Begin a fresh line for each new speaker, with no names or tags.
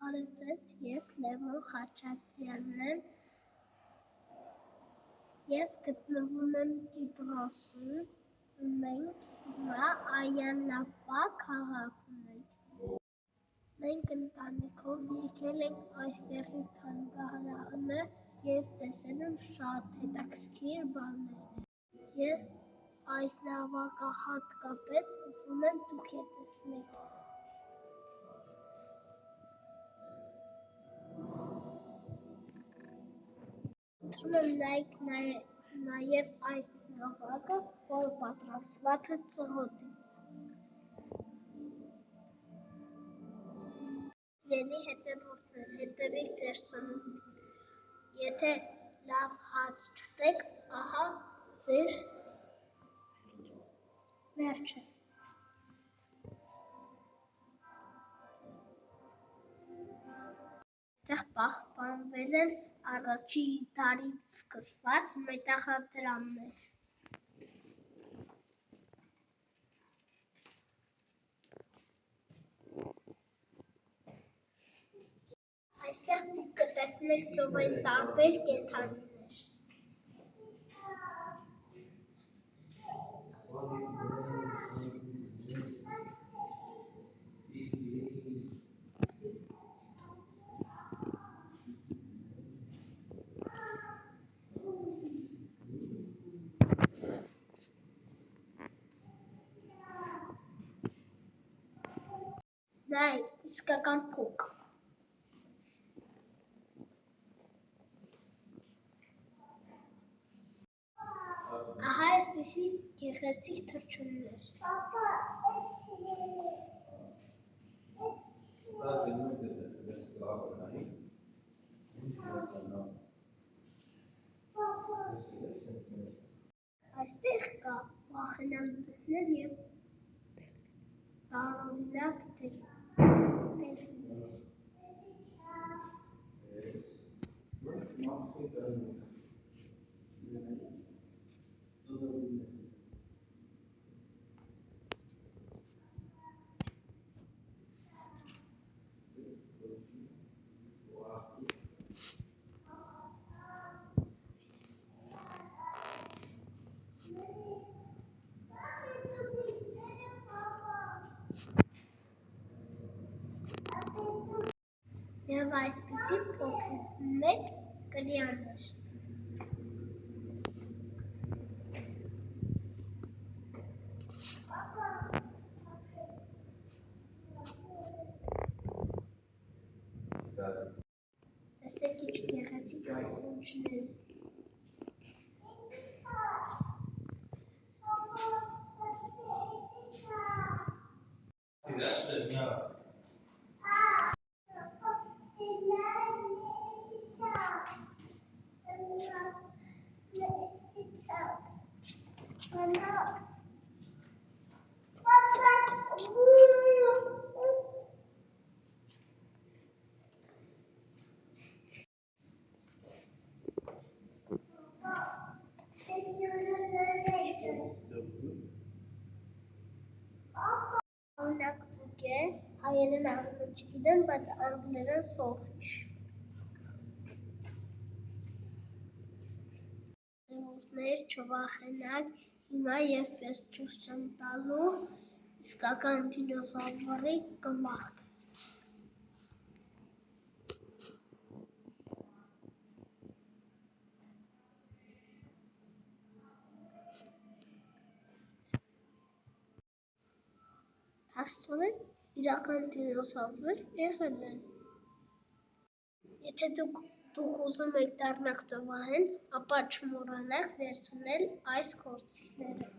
Բարև ձեզ, ես Լևոն Խաչատրյանն եմ, ես գտնվում եմ Կիպրոսում, մենք հիմա Այանապա քաղաքում ենք։ Մենք ընտանիքով եկել ենք այստեղի թանգարանը և տեսել եմ շատ հետաքրքիր բաներ։ Ես այս նավակը հատկապես ուզում եմ դուք էլ տեսնեք։ Խնդրում եմ նայեք նաև այս նավակը, որը պատրաստված է ծղոտից։ Սիրելի հետևորդներ, հետևեք ձեր սնունդին։ Եթե լավ հաց չուտեք, ահա ձեր վերջը։ Այստեղ պահպանվել են առաջին դարից սկսված մետաղադրամներ։ Այստեղ դուք կտեսնեք ծովային տարբեր կենդանիներ։ Նայեք, իսկական փոք։ Ահա այսպիսի գեղեցիկ թռչուններ։ Այստեղ կա վախենալուծիչներ և տարօրինակ դելֆիններ։ Եվ այսպիսի փոքրից մեծ կրիաներ։ Տեսեք ինչ գեղեցիկ խորշունչներ են։ Օրինակ ձուկ է, հայերեն անունը չգիտեմ, բայց անգլերեն sawfish։ Հետևորդներ, չվախենաք, հիմա ես ձեզ ցույց եմ տալու իսկական դինոզավրի կմախքը։ Հաստորեն իրական դինոզավրեր եղել են։ Եթե դուք ուզում եք դառնաք ծովահեն, ապա չմոռանաք վերցնել այս գործիքները։